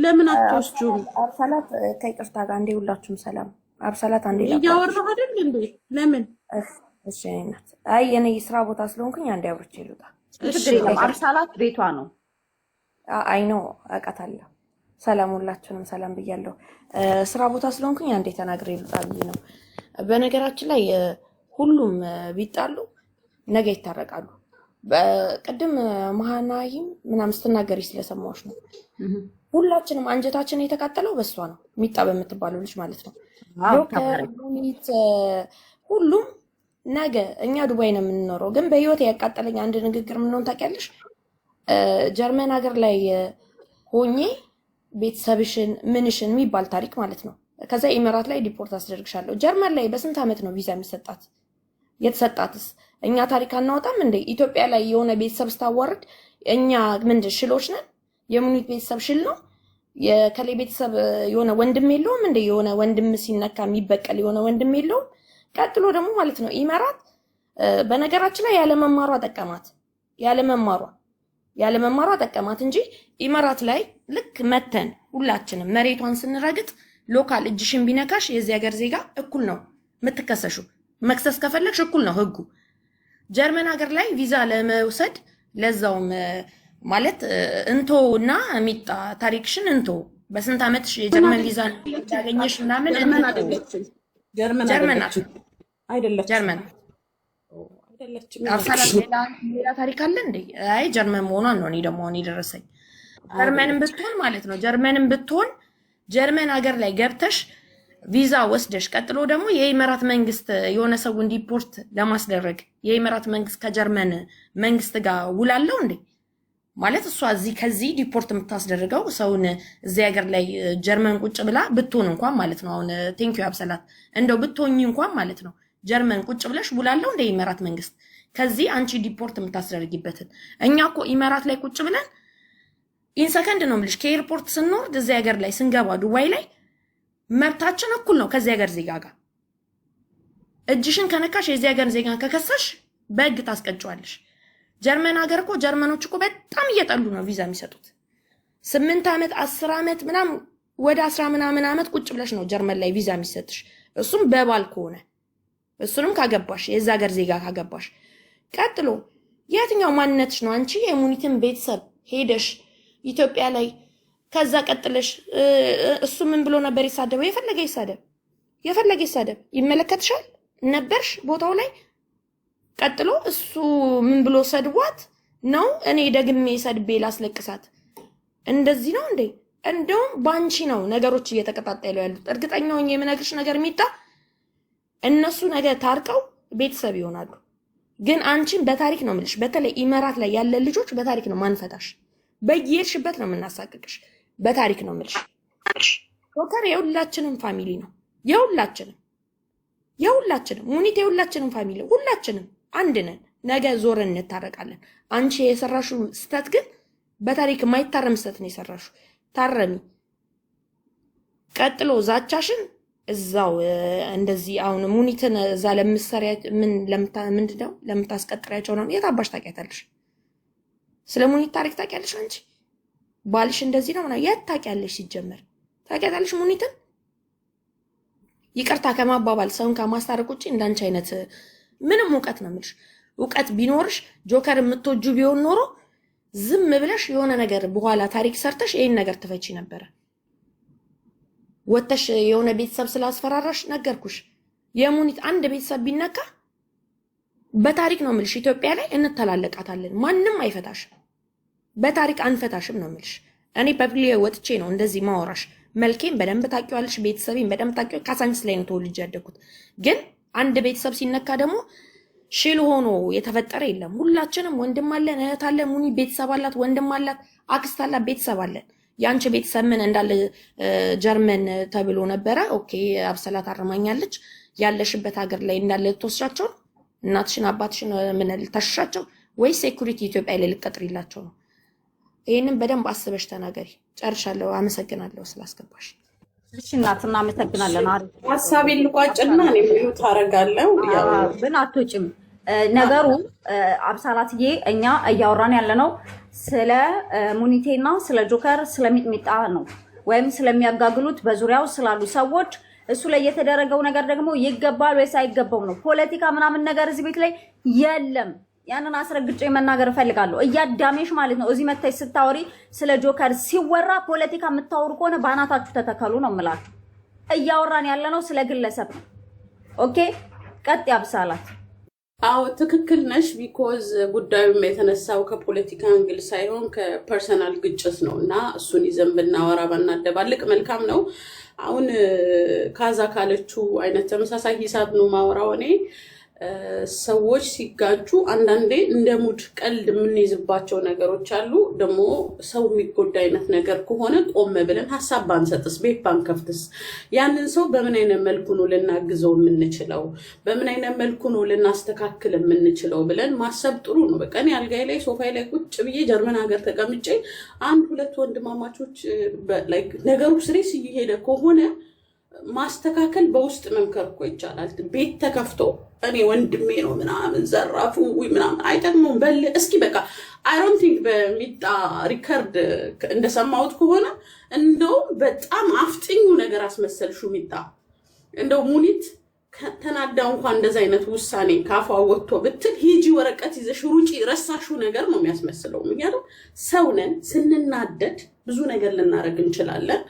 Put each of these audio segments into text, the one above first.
ለምን አትወስጁም? አብሰላት ከይቅርታ ጋር እንዴ ሁላችሁም ሰላም። አብሰላት አንዴ እያወራሁ አይደል እንዴ? ለምን? እሺ እናት። አይ የኔ ስራ ቦታ ስለሆንኩኝ አንዴ አብርቼ ልውጣ። አብሰላት ቤቷ ነው። አይ ነው አውቃታለሁ። ሰላም ሁላችሁንም ሰላም ብያለሁ። ስራ ቦታ ስለሆንኩኝ አንዴ ተናግሬ ልውጣ ብዬ ነው። በነገራችን ላይ ሁሉም ቢጣሉ ነገ ይታረቃሉ። በቅድም መሃናይም ምናምን ስትናገሪ ስለሰማሁሽ ነው። ሁላችንም አንጀታችን የተቃጠለው በሷ ነው። ሚጣ በምትባለው ልጅ ማለት ነው። ዶክተር ሁሉም ነገ እኛ ዱባይ ነው የምንኖረው፣ ግን በህይወት ያቃጠለኝ አንድ ንግግር ምን ሆነ ታውቂያለሽ? ጀርመን ሀገር ላይ ሆኜ ቤተሰብሽን ምንሽን የሚባል ታሪክ ማለት ነው። ከዛ ኢሚራት ላይ ዲፖርት አስደርግሻለሁ። ጀርመን ላይ በስንት ዓመት ነው ቪዛ የሚሰጣት? የተሰጣትስ እኛ ታሪክ አናወጣም እንዴ? ኢትዮጵያ ላይ የሆነ ቤተሰብ ስታዋርድ እኛ ምንድን ሽሎች ነን? የሙኒት ቤተሰብ ሽል ነው? የከሌ ቤተሰብ የሆነ ወንድም የለውም እንዴ? የሆነ ወንድም ሲነካ የሚበቀል የሆነ ወንድም የለውም? ቀጥሎ ደግሞ ማለት ነው ኢሚራት በነገራችን ላይ ያለመማሯ ጠቀማት። ያለመማሯ ጠቀማት እንጂ ኢሚራት ላይ ልክ መተን ሁላችንም መሬቷን ስንረግጥ ሎካል እጅሽን ቢነካሽ የዚህ ሀገር ዜጋ እኩል ነው የምትከሰሹ። መክሰስ ከፈለግሽ እኩል ነው ህጉ። ጀርመን ሀገር ላይ ቪዛ ለመውሰድ ለዛውም ማለት እንቶ እና ሚጣ ታሪክሽን እንቶ በስንት ዓመትሽ የጀርመን ቪዛ ያገኘሽ ምናምን ጀርመን አይደለችም። ጀርመን አብሰላት ሌላ ታሪክ አለ እንዴ? አይ ጀርመን መሆኗን ነው እኔ ደግሞ የደረሰኝ። ጀርመንም ብትሆን ማለት ነው ጀርመንም ብትሆን ጀርመን ሀገር ላይ ገብተሽ ቪዛ ወስደሽ ቀጥሎ ደግሞ የኢሚራት መንግስት የሆነ ሰው ዲፖርት ለማስደረግ የኢሚራት መንግስት ከጀርመን መንግስት ጋር ውላለው እንዴ? ማለት እሷ እዚህ ከዚህ ዲፖርት የምታስደርገው ሰውን እዚህ ሀገር ላይ ጀርመን ቁጭ ብላ ብትሆን እንኳን ማለት ነው። አሁን ቴንኪዩ አብሰላት እንደው ብትሆኝ እንኳን ማለት ነው ጀርመን ቁጭ ብለሽ ውላለው እንደ ኢሚራት መንግስት ከዚህ አንቺ ዲፖርት የምታስደርጊበትን። እኛ እኮ ኢሚራት ላይ ቁጭ ብለን ኢንሰከንድ ነው የምልሽ ከኤርፖርት ስንወርድ እዚህ ሀገር ላይ ስንገባ ዱባይ ላይ መብታችን እኩል ነው ከዚህ ሀገር ዜጋ ጋር። እጅሽን ከነካሽ የዚህ ሀገር ዜጋ ከከሰሽ በህግ ታስቀጫዋለሽ። ጀርመን ሀገር እኮ ጀርመኖች እኮ በጣም እየጠሉ ነው ቪዛ የሚሰጡት። 8 ዓመት 10 ዓመት ምናምን ወደ 10 ምናምን ዓመት ቁጭ ብለሽ ነው ጀርመን ላይ ቪዛ የሚሰጥሽ። እሱም በባል ከሆነ እሱንም ካገባሽ የዛ ሀገር ዜጋ ካገባሽ። ቀጥሎ የትኛው ማንነትሽ ነው አንቺ የሙኒትን ቤተሰብ ሄደሽ ኢትዮጵያ ላይ ከዛ ቀጥለሽ እሱ ምን ብሎ ነበር ይሳደበው? የፈለገ ይሳደብ ይመለከትሻል ነበርሽ ቦታው ላይ። ቀጥሎ እሱ ምን ብሎ ሰድቧት ነው እኔ ደግሜ ሰድቤ ላስለቅሳት? እንደዚህ ነው እንዴ? እንደውም ባንቺ ነው ነገሮች እየተቀጣጠሉ ያሉት። እርግጠኛው የምነግርሽ ነገር ሚጣ እነሱ ነገ ታርቀው ቤተሰብ ይሆናሉ። ግን አንቺን በታሪክ ነው የምልሽ። በተለይ ኢሚራት ላይ ያለ ልጆች በታሪክ ነው ማንፈታሽ። በየሄድሽበት ነው የምናሳቅቅሽ። በታሪክ ነው የምልሽ። ዶክተር የሁላችንም ፋሚሊ ነው። የሁላችንም ሙኒት የሁላችንም ፋሚሊ፣ ሁላችንም አንድ ነን። ነገ ዞረን እንታረቃለን። አንቺ የሰራሽው ስተት ግን በታሪክ የማይታረም ስተት ነው የሰራሽው። ታረሚ። ቀጥሎ ዛቻሽን እዛው እንደዚህ አሁን ሙኒትን እዛ ለምትሰሪያ ምንድነው ለምታስቀጥሪያቸው ነው የታባሽ ታውቂያታለሽ? ስለ ሙኒት ታሪክ ታውቂያለሽ አንቺ? ባልሽ እንደዚህ ነው የት ታውቂያለሽ? ሲጀመር ታውቂያታለሽ ሙኒትን? ይቅርታ ከማባባል ሰውን ከማስታረቅ ውጪ እንዳንቺ አይነት ምንም እውቀት ነው የምልሽ። እውቀት ቢኖርሽ ጆከር የምትወጁ ቢሆን ኖሮ ዝም ብለሽ የሆነ ነገር በኋላ ታሪክ ሰርተሽ ይሄን ነገር ትፈቺ ነበረ። ወተሽ የሆነ ቤተሰብ ስላስፈራራሽ ነገርኩሽ። የሙኒት አንድ ቤተሰብ ቢነካ በታሪክ ነው የምልሽ ኢትዮጵያ ላይ እንተላለቃታለን። ማንም አይፈታሽም። በታሪክ አንፈታሽም ነው የምልሽ። እኔ ፐብሊክ ወጥቼ ነው እንደዚህ ማወራሽ። መልኬን በደንብ ታውቂዋለሽ፣ ቤተሰቤን በደንብ ታውቂው። ካሳንቺስ ላይ ነው ተወልጄ ያደኩት። ግን አንድ ቤተሰብ ሲነካ ደግሞ ሽል ሆኖ የተፈጠረ የለም። ሁላችንም ወንድም አለን፣ እህት አለን። ሙኒ ቤተሰብ አላት፣ ወንድም አላት፣ አክስት አላት፣ ቤተሰብ አለን። ያንቺ ቤተሰብ ምን እንዳለ ጀርመን ተብሎ ነበረ። ኦኬ አብሰላት አርማኛለች። ያለሽበት ሀገር ላይ እንዳለ ልትወስዳቸው ነው? እናትሽን አባትሽን ምን ልታሻቸው ወይ ሴኩሪቲ ኢትዮጵያ ላይ ልትቀጥሪላቸው ነው? ይሄንን በደንብ አስበሽ ተናገሪ። ጨርሻለሁ። አመሰግናለሁ ስላስገባሽ። እሺ እናት እናመሰግናለን። አሪፍ ሐሳቤን ልቋጭና እኔ ቢዩ ታረጋለው። ግን አትወጪም ነገሩ አብሰላትዬ። እኛ እያወራን ያለነው ስለ ሙኒቴና ስለ ጆከር ስለ ሚጥሚጣ ነው። ወይም ስለሚያጋግሉት በዙሪያው ስላሉ ሰዎች እሱ ላይ የተደረገው ነገር ደግሞ ይገባል ወይስ አይገባው ነው። ፖለቲካ ምናምን ነገር እዚህ ቤት ላይ የለም። ያንን አስረግጬ መናገር እፈልጋለሁ። እያዳሜሽ ማለት ነው እዚህ መተሽ ስታወሪ ስለ ጆከር ሲወራ ፖለቲካ የምታወሩ ከሆነ ባናታችሁ ተተከሉ ነው የምላችሁ። እያወራን ያለነው ስለ ግለሰብ ነው። ኦኬ ቀጥ ያብሳላት። አዎ ትክክል ነሽ። ቢኮዝ ጉዳዩም የተነሳው ከፖለቲካ አንግል ሳይሆን ከፐርሰናል ግጭት ነው እና እሱን ይዘን ብናወራ ባናደባልቅ መልካም ነው። አሁን ካዛ ካለችው አይነት ተመሳሳይ ሂሳብ ነው ማወራው እኔ። ሰዎች ሲጋጩ አንዳንዴ እንደ ሙድ ቀልድ የምንይዝባቸው ነገሮች አሉ። ደግሞ ሰው የሚጎዳ አይነት ነገር ከሆነ ቆም ብለን ሀሳብ ባንሰጥስ፣ ቤት ባንከፍትስ፣ ያንን ሰው በምን አይነት መልኩ ነው ልናግዘው የምንችለው፣ በምን አይነት መልኩ ነው ልናስተካክል የምንችለው ብለን ማሰብ ጥሩ ነው። በቃ እኔ አልጋይ ላይ ሶፋይ ላይ ቁጭ ብዬ ጀርመን ሀገር ተቀምጬ አንድ ሁለት ወንድማማቾች ነገሩ ስሬስ እየሄደ ከሆነ ማስተካከል በውስጥ መምከር እኮ ይቻላል። ቤት ተከፍቶ እኔ ወንድሜ ነው ምናምን ዘራፉ ምናምን አይጠቅሙም በል እስኪ በቃ አይ ዶንት ቲንክ በሚጣ ሪከርድ እንደሰማሁት ከሆነ እንደው በጣም አፍጥኙ ነገር አስመሰልሹ ሚጣ። እንደው ሙኒት ተናዳ እንኳን እንደዛ አይነት ውሳኔ ካፋ ወጥቶ ብትል ሂጂ ወረቀት ይዘሽ ሩጪ ረሳሹ ነገር ነው የሚያስመስለው። ምክንያቱም ሰው ነን፣ ስንናደድ ብዙ ነገር ልናረግ እንችላለን።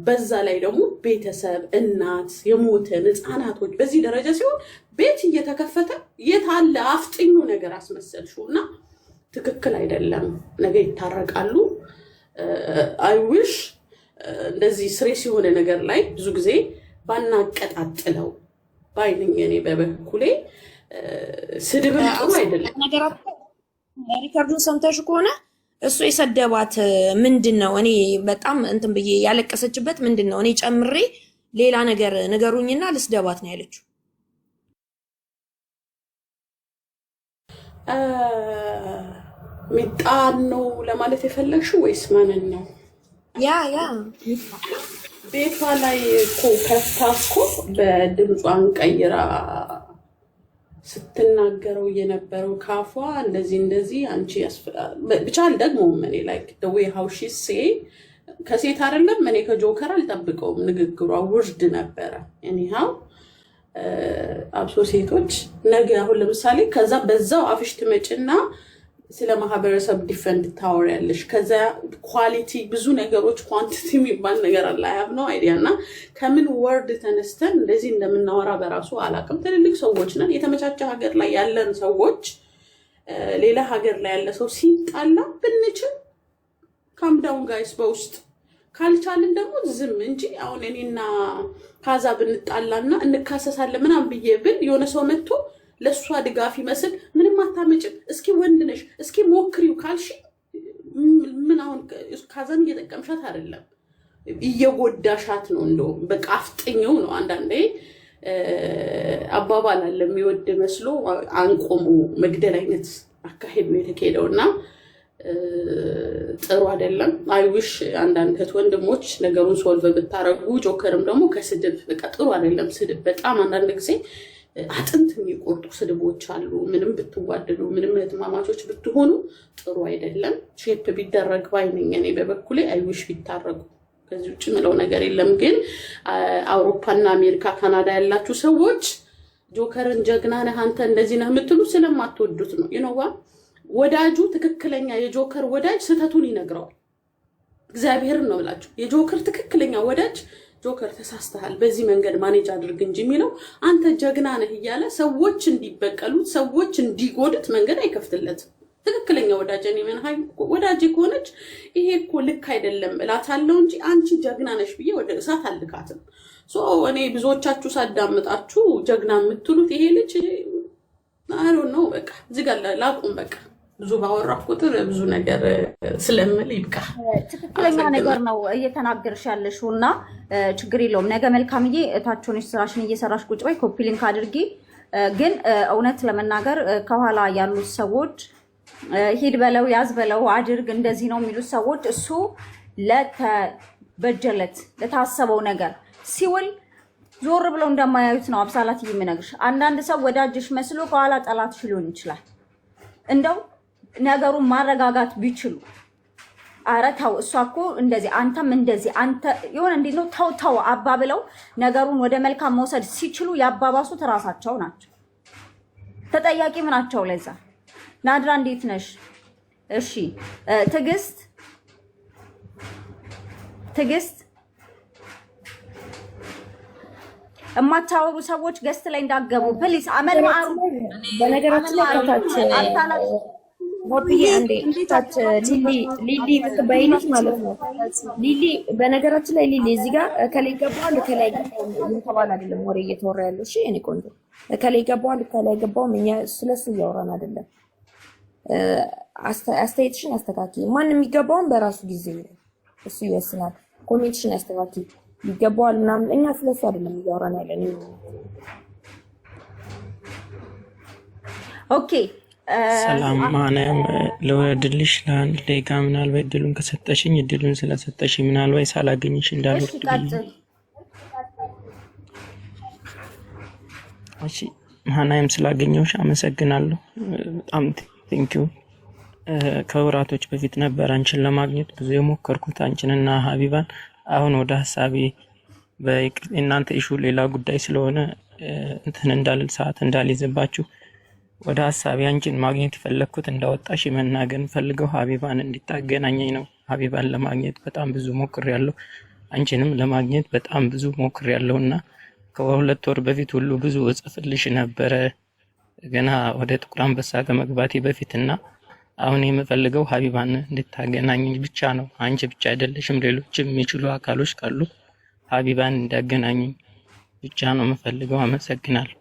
በዛ ላይ ደግሞ ቤተሰብ፣ እናት፣ የሞተን ህፃናቶች በዚህ ደረጃ ሲሆን ቤት እየተከፈተ የታለ አፍጥኙ ነገር አስመሰልሽውና ትክክል አይደለም። ነገ ይታረቃሉ። አይ ዊሽ እንደዚህ ስሬስ የሆነ ነገር ላይ ብዙ ጊዜ ባናቀጣጥለው ባይነኝ እኔ በበኩሌ። ስድብም ጥሩ አይደለም። ነገራት ሪካርዶን ሰምተሽ ከሆነ እሱ የሰደባት ምንድነው? እኔ በጣም እንትን ብዬ ያለቀሰችበት ምንድነው? እኔ ጨምሬ ሌላ ነገር ንገሩኝና ልስደባት ነው ያለችው። ሚጣን ነው ለማለት የፈለግሽው ወይስ ማንን ነው? ያ ቤቷ ላይ እኮ ከፍታኮ በድምጿን ቀይራ ስትናገረው የነበረው ካፏ እንደዚህ አንቺ ብቻ አልደግሞም። እኔ ላይክ the way how she say ከሴት አይደለም እኔ ከጆከር አልጠብቀውም። ንግግሯ ውርድ ነበረ። anyhow አብሶ ሴቶች ነገ አሁን ለምሳሌ ከዛ በዛው አፍሽ ትመጭና ስለ ማህበረሰብ ዲፌንድ ታወሪያለሽ። ከዛ ኳሊቲ ብዙ ነገሮች ኳንቲቲ የሚባል ነገር አለ። I have no idea እና ከምን ወርድ ተነስተን እንደዚህ እንደምናወራ በራሱ አላቅም። ትልልቅ ሰዎች ነን። የተመቻቸ ሀገር ላይ ያለን ሰዎች ሌላ ሀገር ላይ ያለ ሰው ሲጣላ ብንችል ካም ዳውን ጋይስ በውስጥ ካልቻልን ደግሞ ዝም እንጂ አሁን እኔና ካዛ ብንጣላና እንካሰሳለን ምናምን ብዬ ብል የሆነ ሰው መጥቶ ለሷ ድጋፍ ይመስል ምንም አታመጭም እስኪ ወንድ ነሽ እስኪ ሞክሪው ካልሽ ምን አሁን ካዛን እየጠቀምሻት አይደለም እየጎዳሻት ነው። እንደው በቃ አፍጥኝው ነው። አንዳንዴ አባባል አለ የሚወድ መስሎ አንቆሙ መግደል አይነት አካሄድ ነው የተካሄደውና ጥሩ አይደለም። አይ ዊሽ አንዳንድ ወንድሞች ነገሩን ሶልቭ ብታረጉ። ጆከርም ደግሞ ከስድብ በቃ ጥሩ አይደለም። ስድብ በጣም አንዳንድ ጊዜ አጥንት የሚቆርጡ ስድቦች አሉ። ምንም ብትዋደዱ ምንም እህትማማቾች ብትሆኑ ጥሩ አይደለም። ሼፕ ቢደረግ ባይነኝ እኔ በበኩሌ አይዊሽ ቢታረጉ። ከዚህ ውጭ ምለው ነገር የለም። ግን አውሮፓና አሜሪካ ካናዳ ያላችሁ ሰዎች ጆከርን ጀግና ነህ አንተ እንደዚህ ነህ የምትሉ ስለማትወዱት ነው። ይኖዋ ወዳጁ ትክክለኛ የጆከር ወዳጅ ስተቱን ይነግረዋል። እግዚአብሔርን ነው ብላችሁ የጆከር ትክክለኛ ወዳጅ ጆከር ተሳስተሃል በዚህ መንገድ ማኔጅ አድርግ እንጂ የሚለው አንተ ጀግና ነህ እያለ ሰዎች እንዲበቀሉት ሰዎች እንዲጎዱት መንገድ አይከፍትለትም። ትክክለኛ ወዳጅ እኔ ምን ሃይ ወዳጅ ከሆነች ይሄ እኮ ልክ አይደለም እላታለሁ እንጂ አንቺ ጀግና ነሽ ብዬ ወደ እሳት አልካትም። ሶ እኔ ብዙዎቻችሁ ሳዳምጣችሁ ጀግና የምትሉት ይሄ ልጅ አይ ዶንት ኖ በቃ እዚህ ጋር ላቁም። በቃ ብዙ ባወራ ቁጥር ብዙ ነገር ስለምል ይብቃ። ትክክለኛ ነገር ነው እየተናገርሽ ያለሽውና ችግር የለውም። ነገ መልካምዬ እታችሁንሽ ስራሽን እየሰራሽ ቁጭ በይ፣ ኮፒ ሊንክ አድርጊ። ግን እውነት ለመናገር ከኋላ ያሉት ሰዎች ሂድ በለው ያዝ በለው አድርግ እንደዚህ ነው የሚሉት ሰዎች እሱ ለተበጀለት ለታሰበው ነገር ሲውል ዞር ብለው እንደማያዩት ነው አብሳላት የሚነግርሽ። አንዳንድ ሰው ወዳጅሽ መስሎ ከኋላ ጠላትሽ ሊሆን ይችላል። እንደው ነገሩን ማረጋጋት ቢችሉ ኧረ ተው እሷ እኮ እንደዚህ አንተም እንደዚህ አንተ የሆነ እንዴት ነው ተው አባብለው ነገሩን ወደ መልካም መውሰድ ሲችሉ ያባባሱት ራሳቸው ናቸው። ተጠያቂ ምናቸው ለዛ። ናድራ እንዴት ነሽ? እሺ ትዕግስት እማታወሩ ሰዎች ገስት ላይ እንዳገቡ ፕሊስ። አመል ማሩ በነገራችን ላይ ሞብዬ አንዴ ታች ሊሊ ምትባይልሽ ማለት ነው። ሊሊ በነገራችን ላይ ሊሊ እዚህ ጋር ከላይ ገባው ከላይ ገባው እየተባለ አይደለም ወሬ እየተወራ ያለው። እሺ እኔ ቆንጆ ከላይ ገባው ከላይ ገባው እኛ ስለሱ እያወራን አይደለም። አስተያየትሽን አስተካኪ። ማንም የሚገባውን በራሱ ጊዜ እሱ ይወስናል። ኮሜንትሽን አስተካኪ። ይገባዋል ምናምን እኛ ስለሱ አይደለም እያወራን ያለን። ኦኬ ሰላም ማናም ለወድልሽ ለአንድ ደቂቃ ምናልባት እድሉን ከሰጠሽኝ እድሉን ስለሰጠሽኝ ምናልባት ሳላገኝሽ እንዳልወርድ እሺ ማናም ስላገኘሁሽ አመሰግናለሁ። በጣም ቴንኪው። ከወራቶች በፊት ነበር አንቺን ለማግኘት ብዙ የሞከርኩት አንቺንና ሀቢባን። አሁን ወደ ሐሳቤ በእናንተ ኢሹ ሌላ ጉዳይ ስለሆነ እንትን እንዳልል ሰዓት እንዳልይዝባችሁ ወደ ሐሳቤ አንቺን ማግኘት ፈለኩት። እንዳወጣሽ መናገር ፈልገው ሀቢባን እንድታገናኘኝ ነው። ሀቢባን ለማግኘት በጣም ብዙ ሞክሬያለሁ። አንቺንም ለማግኘት በጣም ብዙ ሞክሬያለሁና ከሁለት ወር በፊት ሁሉ ብዙ እጽፍልሽ ነበረ ገና ወደ ጥቁር አንበሳ ከመግባቴ በፊትና አሁን የምፈልገው ሀቢባን እንድታገናኘኝ ብቻ ነው። አንቺ ብቻ አይደለሽም፣ ሌሎችም የሚችሉ አካሎች ካሉ ሀቢባን እንዲያገናኙኝ ብቻ ነው የምፈልገው። አመሰግናለሁ።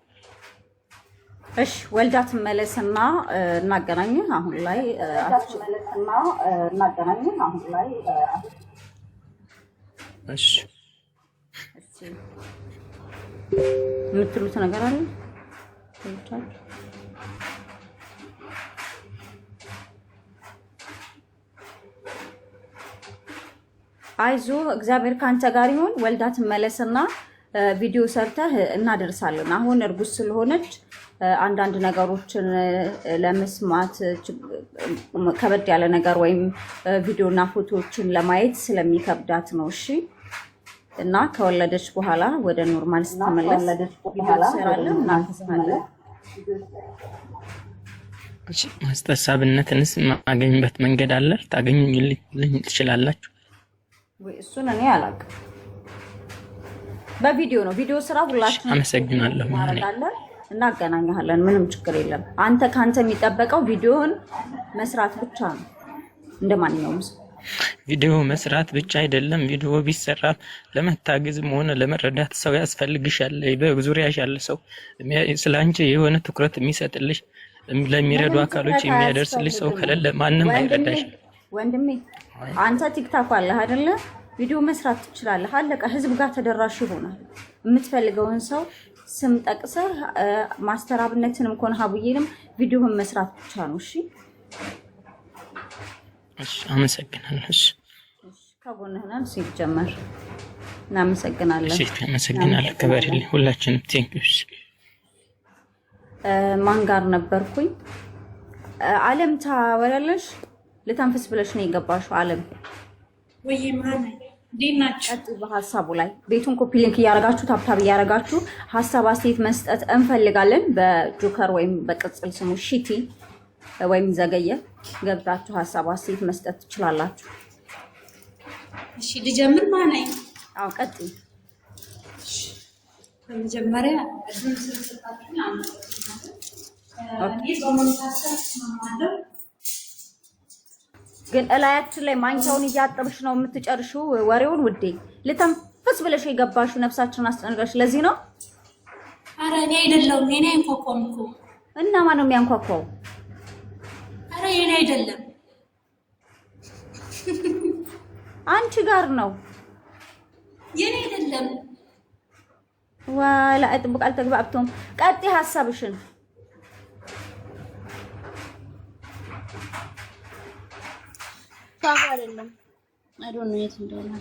እሺ ወልዳ ትመለስና እናገናኘን። አሁን ላይ እሺ የምትሉት ነገር አለ? አይዞ እግዚአብሔር ካንተ ጋር ይሁን። ወልዳ ትመለስና ቪዲዮ ሰርተህ እናደርሳለን። አሁን እርጉዝ ስለሆነች አንዳንድ ነገሮችን ለመስማት ከበድ ያለ ነገር ወይም ቪዲዮና ፎቶዎችን ለማየት ስለሚከብዳት ነው። እሺ እና ከወለደች በኋላ ወደ ኖርማል ስትመለስ እንሰራለን እና ተስማማለን። እሺ ማስተሳብነትንስ ማገኝበት መንገድ አለ? ታገኙልኝ ትችላላችሁ ወይ? እሱን እኔ አላውቅም። በቪዲዮ ነው ቪዲዮ ስራ ሁላችንም አመሰግናለሁ ማለት እናገናኛለን። ምንም ችግር የለም። አንተ ካንተ የሚጠበቀው ቪዲዮን መስራት ብቻ ነው። እንደማንኛውም ሰው ቪዲዮ መስራት ብቻ አይደለም። ቪዲዮ ቢሰራ ለመታገዝም ሆነ ለመረዳት ሰው ያስፈልግሻል። በዙሪያሽ ያለ ሰው ስላንቺ የሆነ ትኩረት የሚሰጥልሽ ለሚረዱ አካሎች የሚያደርስልሽ ሰው ከሌለ ማንም አይረዳሽ። ወንድሜ አንተ ቲክታክ አለ አይደለ? ቪዲዮ መስራት ትችላለህ። አለቀ። ህዝብ ጋር ተደራሽ ይሆናል። የምትፈልገውን ሰው ስም ጠቅሰህ ማስተራብነትንም ኮን ሀቡዬንም ቪዲዮን መስራት ብቻ ነው። እሺ እሺ አመሰግናለሁ። እሺ ከጎንህ ነን ሲጀመር እናመሰግናለን። እሺ አመሰግናለሁ። ከበርልኝ ሁላችንም ቴንኪው። ማን ጋር ነበርኩኝ? ዓለም ታወራለሽ? ልተንፍስ ብለሽ ነው የገባሽው? ዓለም ወይ ማን ዲናችሁ በሐሳቡ ላይ ቤቱን ኮፒ ሊንክ እያደረጋችሁ ታፕታብ እያደረጋችሁ ሐሳብ አስተያየት መስጠት እንፈልጋለን። በጆከር ወይም በቅጽል ስሙ ሺቲ ወይም ዘገየ ገብታችሁ ሐሳብ አስተያየት መስጠት ትችላላችሁ። እሺ ልጀምር ማናይ? አዎ ቀጥይ። በመጀመሪያ እሱን ስለሰጣችሁኝ አመሰግናለሁ። ግን እላያችን ላይ ማንቻውን እያጠብሽ ነው የምትጨርሺው ወሬውን ውዴ። ልተንፍስ ብለሽ የገባሽው ነፍሳችንን አስጨንቀሽ ለዚህ ነው። አረ እኔ አይደለሁም። እኔ አንኳኳም እኮ። እና ማን ነው የሚያንኳኳው? አረ እኔ አይደለም አንቺ ጋር ነው። የኔ አይደለም። ዋላ አጥብቅ አልተግባብቶም። ቀጥይ ሐሳብሽን። ታው አይደለም አይዶን የት እንደሆነ።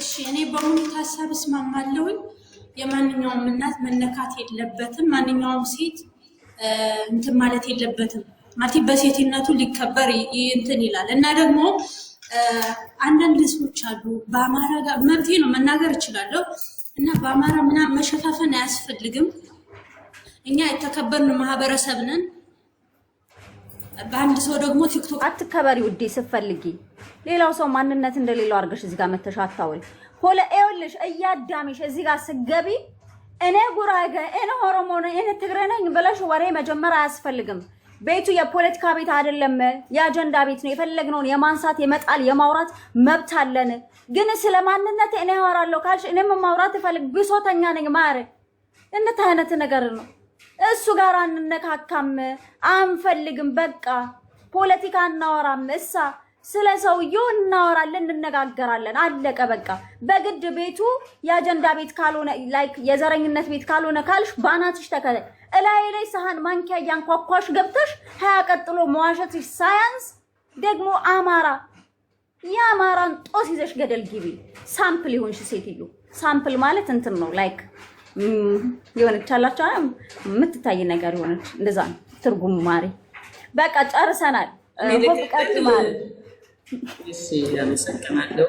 እሺ እኔ በሙሉ ሐሳብ እስማማለሁኝ። የማንኛውም እናት መነካት የለበትም። ማንኛውም ሴት እንትን ማለት የለበትም። ማለት በሴትነቱ ሊከበር እንትን ይላል እና ደግሞ አንዳንድ ሰዎች አሉ በአማራ ጋር መብቴ ነው መናገር እችላለሁ እና በአማራ ምናምን መሸፋፈን አያስፈልግም። እኛ የተከበርን ማህበረሰብ ነን። በአንድ ሰው ደግሞ ቲክቶክ አትከበሪ ውዴ ስትፈልጊ ሌላው ሰው ማንነት እንደሌለው አድርገሽ እዚህ ጋር መተሻታውል ሆለ ኤውልሽ እያዳሚሽ እዚህ ጋር ስገቢ እኔ ጉራጌ እኔ ኦሮሞ ነኝ እኔ ትግሬ ነኝ ብለሽ ወሬ መጀመር አያስፈልግም። ቤቱ የፖለቲካ ቤት አይደለም፣ የአጀንዳ ቤት ነው። የፈለግነውን የማንሳት የመጣል የማውራት መብት አለን። ግን ስለማንነት እኔ አወራለሁ ካልሽ እኔም ማውራት ይፈልግ ብሶተኛ ነኝ ማረ እንት አይነት ነገር ነው። እሱ ጋር አንነካካም አንፈልግም። በቃ ፖለቲካ እናወራም እሳ ስለ ሰውየው እናወራለን እንነጋገራለን አለቀ በቃ። በግድ ቤቱ የአጀንዳ ቤት ካልሆነ ላይክ የዘረኝነት ቤት ካልሆነ ካልሽ ባናትሽ ተከለ ላይ ሰሃን ማንኪያ ያንኳኳሽ ገብተሽ ሀያ ቀጥሎ መዋሸትሽ ሳያንስ ደግሞ አማራ የአማራን ጦስ ይዘሽ ገደል ግቢ። ሳምፕል ይሆንሽ ሴትዮ። ሳምፕል ማለት እንትን ነው ላይክ የሆነች አላችሁ የምትታይ ነገር የሆነች እንደዛ ነው ትርጉሙ። ማሪ በቃ ጨርሰናል። ሆፕ ቀጥማል። እሺ ያመሰግናለሁ።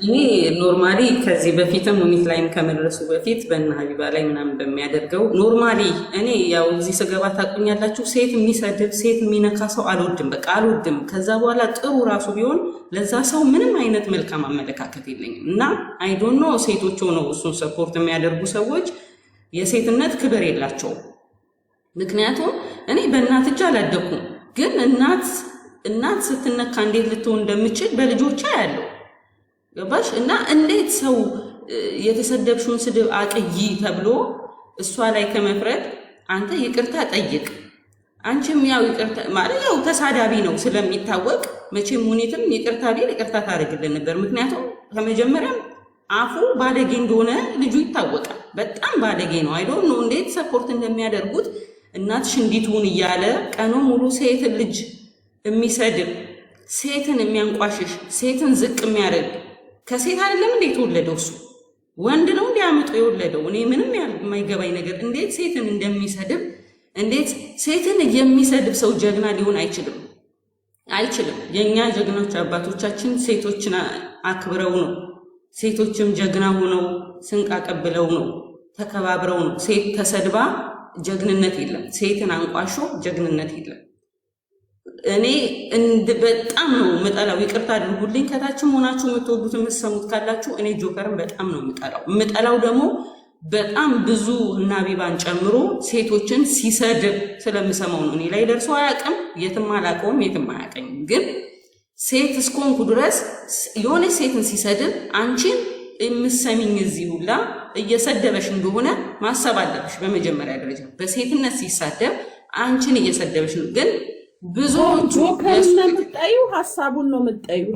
እኔ ኖርማሊ ከዚህ በፊትም ሙኒት ላይም ከመድረሱ በፊት በእነ ሀቢባ ላይ ምናምን በሚያደርገው ኖርማሊ እኔ ያው እዚህ ስገባ ታውቁኛላችሁ፣ ሴት የሚሰድብ ሴት የሚነካ ሰው አልወድም፣ በቃ አልወድም። ከዛ በኋላ ጥሩ ራሱ ቢሆን ለዛ ሰው ምንም አይነት መልካም አመለካከት የለኝም እና አይ ዶንት ኖ ሴቶች ሆነው እሱን ሰፖርት የሚያደርጉ ሰዎች የሴትነት ክብር የላቸውም። ምክንያቱም እኔ በእናት እጅ አላደኩም፣ ግን እናት ስትነካ እንዴት ልትሆን እንደምችል በልጆቿ ያለው ገባሽ? እና እንዴት ሰው የተሰደብሽውን ስድብ አቅይ ተብሎ እሷ ላይ ከመፍረድ አንተ ይቅርታ ጠይቅ። አንቺም ያው ይቅርታ ማለት ያው ተሳዳቢ ነው ስለሚታወቅ መቼም ሙኒትም ይቅርታ ቢል ይቅርታ ታደርግልን ነበር። ምክንያቱም ከመጀመሪያም አፉ ባለጌ እንደሆነ ልጁ ይታወቃል። በጣም ባለጌ ነው። አይ ዶንት ኖ እንዴት ሰፖርት እንደሚያደርጉት እናትሽ እንዲትሁን እያለ ቀኑ ሙሉ ሴትን ልጅ የሚሰድብ ሴትን የሚያንቋሽሽ ሴትን ዝቅ የሚያደርግ ከሴት አይደለም እንዴ የተወለደው? እሱ ወንድ ነው እንዲያምጡ የወለደው። እኔ ምንም የማይገባኝ ነገር እንዴት ሴትን እንደሚሰድብ እንዴት ሴትን የሚሰድብ ሰው ጀግና ሊሆን አይችልም። የኛ ጀግኖች አባቶቻችን ሴቶችን አክብረው ነው። ሴቶችም ጀግና ሆነው ስንቅ አቀብለው ነው፣ ተከባብረው ነው። ሴት ተሰድባ ጀግንነት የለም፣ ሴትን አንቋሾ ጀግንነት የለም። እኔ በጣም ነው የምጠላው። ይቅርታ አድርጉልኝ። ከታችም ሆናችሁ የምትወዱት የምትሰሙት ካላችሁ እኔ ጆከርን በጣም ነው የምጠላው ደግሞ በጣም ብዙ እና ሀቢባን ጨምሮ ሴቶችን ሲሰድብ ስለምሰማው ነው። እኔ ላይ ደርሶ አያውቅም፣ የትም አላውቀውም፣ የትም አያውቀኝም። ግን ሴት እስኮንኩ ድረስ የሆነ ሴትን ሲሰድብ አንቺን የምሰሚኝ እዚህ ሁላ እየሰደበሽ እንደሆነ ማሰብ አለብሽ። በመጀመሪያ ደረጃ በሴትነት ሲሳደብ አንቺን እየሰደበሽ ነው። ግን ብዙዎቹ ጆከርን ነው የምትጠዩ፣ ሀሳቡን ነው የምትጠዩ።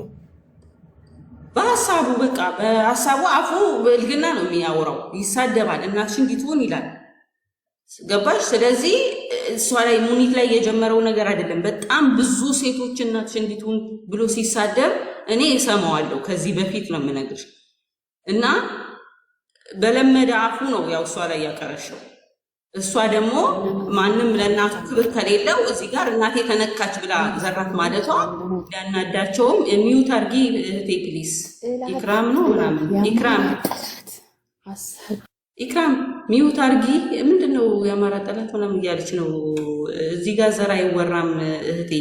በሀሳቡ በቃ በሀሳቡ አፉ በልግና ነው የሚያወራው፣ ይሳደባል፣ እናትሽ እንዲትሆን ይላል። ገባሽ? ስለዚህ እሷ ላይ ሙኒት ላይ የጀመረው ነገር አይደለም። በጣም ብዙ ሴቶች እናትሽ እንዲትሆን ብሎ ሲሳደብ እኔ እሰማዋለሁ። ከዚህ በፊት ነው የምነግርሽ። እና በለመደ አፉ ነው ያው እሷ ላይ ያቀረሸው። እሷ ደግሞ ማንም ለእናቱ ክብር ከሌለው እዚህ ጋር እናቴ ተነካች ብላ ዘራት ማለቷ ያናዳቸውም። ሚዩት አርጊ እህቴ ፕሊስ። ኢክራም ነው ምናምን ኢክራም ሚዩት አርጊ። ምንድነው የአማራ ጠላት ምናምን እያለች ነው እዚህ ጋር። ዘር አይወራም እህቴ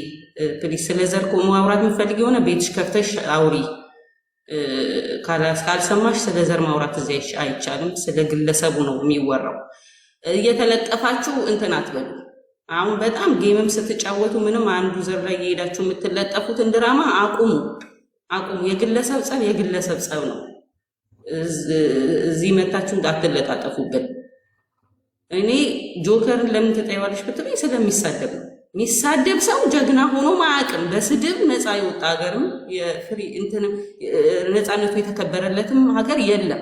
ፕሊስ። ስለ ዘር ማውራት የምትፈልግ የሆነ ቤትሽ ከፍተሽ አውሪ። ካልሰማሽ ስለ ዘር ማውራት እዚህ አይቻልም። ስለ ግለሰቡ ነው የሚወራው። እየተለጠፋችሁ እንትን አትበሉ። አሁን በጣም ጌምም ስትጫወቱ ምንም አንዱ ዘር ላይ የሄዳችሁ የምትለጠፉትን ድራማ አቁሙ። የግለሰብ ጸብ ነው። እዚህ መታችሁ እንዳትለጣጠፉብን። እኔ ጆከርን ለምን ትጠይዋለሽ ብትለኝ ስለሚሳደብ ነው። የሚሳደብ ሰው ጀግና ሆኖ ማያውቅም። በስድብ ነፃ የወጣ ሀገርም የፍሪ እንትንም ነፃነቱ የተከበረለትም ሀገር የለም።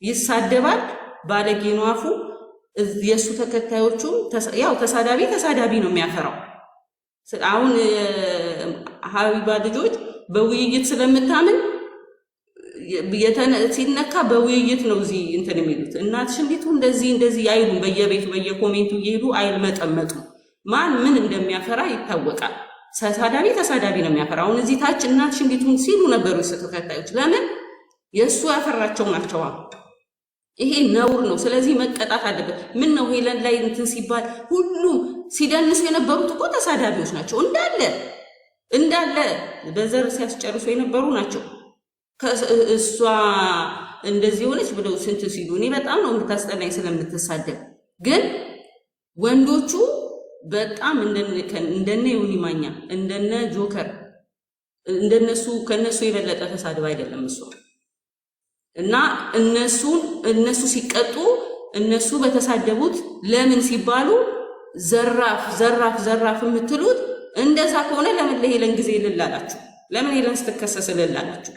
ይሳደባል። ባለጌ ነው አፉ። የእሱ ተከታዮቹ ያው ተሳዳቢ ነው የሚያፈራው። አሁን ሀቢባ ልጆች በውይይት ስለምታምን ሲነካ በውይይት ነው እዚህ እንትን የሚሉት። እናትሽ እንዴት እንደዚህ አይሉም። በየቤቱ በየኮሜንቱ እየሄዱ አይልመጠመጡ። ማን ምን እንደሚያፈራ ይታወቃል። ተሳዳቢ ተሳዳቢ ነው የሚያፈራ። አሁን እዚህ ታች እናትሽ እንዴቱን ሲሉ ነበሩ ተከታዮች። ለምን የእሱ ያፈራቸው ናቸው። ይሄ ነውር ነው። ስለዚህ መቀጣት አለበት። ምን ነው ሄለን ላይ እንትን ሲባል ሁሉም ሲደንሱ የነበሩት እኮ ተሳዳቢዎች ናቸው እንዳለ በዘር ሲያስጨርሱ የነበሩ ናቸው። እሷ እንደዚህ ሆነች ብለው ስንት ሲሉ እኔ በጣም ነው የምታስጠላኝ ስለምትሳደብ። ግን ወንዶቹ በጣም እንደነ ዮኒ ማኛ እንደነ ጆከር ከነሱ የበለጠ ተሳድባ አይደለም እሷ። እና እነሱ ሲቀጡ እነሱ በተሳደቡት ለምን ሲባሉ ዘራፍ የምትሉት እንደዛ ከሆነ ለምን ለሄለን ጊዜ ልላላችሁ? ለምን ሄለን ስትከሰስ ልላላችሁ?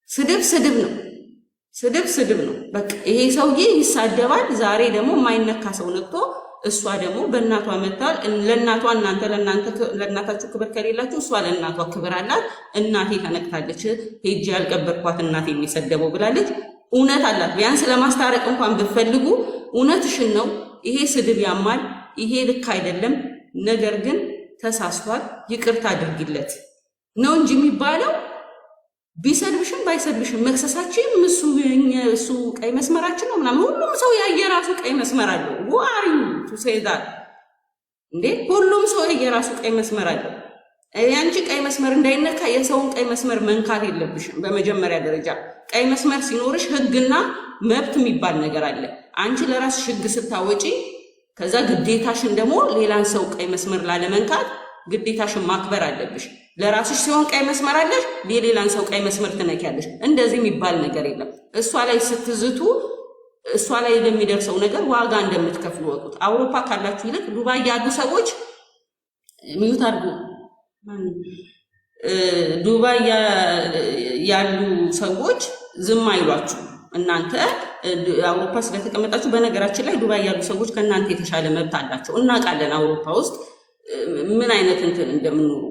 ስድብ ነው። በቃ ይሄ ሰውዬ ይሳደባል። ዛሬ ደግሞ የማይነካ ሰው ነክቶ እሷ ደግሞ በእናቷ መታል። ለእናቷ ለእናታችሁ ክብር ከሌላችሁ እሷ ለእናቷ ክብር አላት። እናቴ ተነክታለች፣ ሄጄ ያልቀበርኳት እናቴ የሚሰደበው ብላለች። እውነት አላት። ቢያንስ ለማስታረቅ እንኳን ብትፈልጉ እውነትሽን ነው። ይሄ ስድብ ያማል፣ ይሄ ልክ አይደለም። ነገር ግን ተሳስቷል፣ ይቅርታ አድርጊለት ነው እንጂ የሚባለው ቢሰድብሽም ባይሰድብሽም መክሰሳችን እሱ ቀይ መስመራችን ነው ምናምን። ሁሉም ሰው የየራሱ ቀይ መስመር አለው። ዋሪ ቱ ሴይ ዛት እንዴ! ሁሉም ሰው የየራሱ ቀይ መስመር አለው። ያንቺ ቀይ መስመር እንዳይነካ የሰውን ቀይ መስመር መንካት የለብሽም። በመጀመሪያ ደረጃ ቀይ መስመር ሲኖርሽ ህግና መብት የሚባል ነገር አለ። አንቺ ለራስሽ ህግ ስታወጪ ከዛ ግዴታሽን ደግሞ ሌላን ሰው ቀይ መስመር ላለመንካት ግዴታሽን ማክበር አለብሽ። ለራስሽ ሲሆን ቀይ መስመር አለሽ፣ የሌላን ሰው ቀይ መስመር ትነኪያለሽ። እንደዚህ የሚባል ነገር የለም። እሷ ላይ ስትዝቱ እሷ ላይ ለሚደርሰው ነገር ዋጋ እንደምትከፍሉ ወቁት። አውሮፓ ካላችሁ ይልቅ ዱባይ ያሉ ሰዎች ሚዩት አድርጉ። ዱባይ ያሉ ሰዎች ዝም አይሏችሁ። እናንተ አውሮፓ ስለተቀመጣችሁ፣ በነገራችን ላይ ዱባይ ያሉ ሰዎች ከእናንተ የተሻለ መብት አላቸው። እናውቃለን አውሮፓ ውስጥ ምን አይነት እንትን እንደምንኖሩ